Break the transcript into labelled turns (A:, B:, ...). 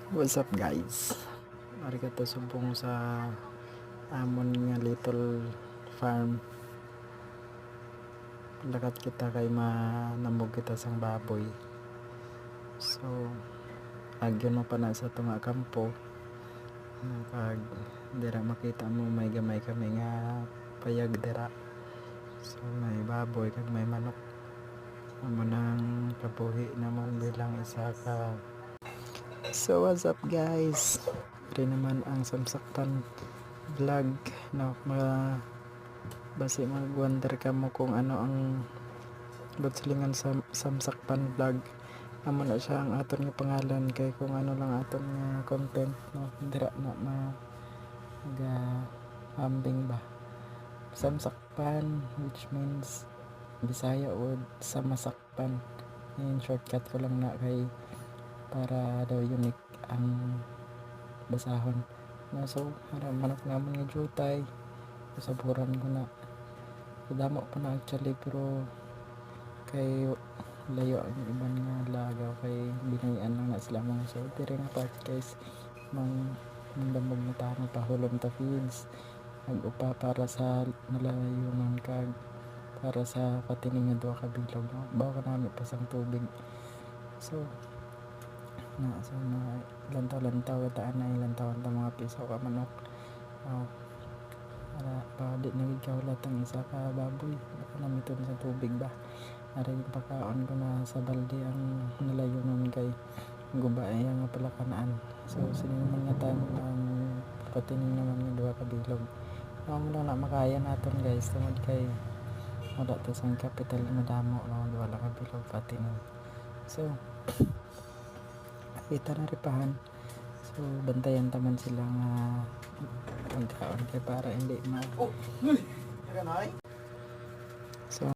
A: What's up guys? Arigato subong sa amon nga little farm. Lakat kita kay manamog kita sang baboy. So agyon mo pa na sa tunga kampo. Kag dira makita mo may gamay kami nga payag dira. So may baboy kag may manok. Amo nang kabuhi naman bilang isa ka. So what's up guys? Ito naman ang samsakpan vlog na basi mag-wonder ka mo kung ano ang butlingan sa samsakpan vlog. Amo na siya ang aton nga pangalan kay kung ano lang aton nga content no dira na ga hambing ba samsakpan, which means Bisaya o sa masakpan. Yung shortcut ko lang na kay para daw unique ang basahon na. So harap manok naman nga jutay saburan ko na damo pa na actually, pero kay layo ang iban nga lagaw kay binayan lang na sila mga. So tira nga part guys mang damog na tama pa hulom ta feeds nag-upa para sa nalayunan kag para sa patining nga duha ka bilog no? Bawa ka namin pasang tubig. So mga lantaw-lantaw taan na ilantaw ang mga piso ka manok. Para di nagigawlat ang isa ka baboy baka namiton sa tubig ba. Ara yung pakaon ko na sa balde ang nalayunan kay guba ay nga pala kanaan. So sino naman nga tayo ang patining naman nga duha ka bilog. Mo lang na makaya naton guys tungod kay wala to sang capital madamo no duha lang ka bilog patining. So kita na ripahan. So bantayan taman sila nga pagkaon kay para hindi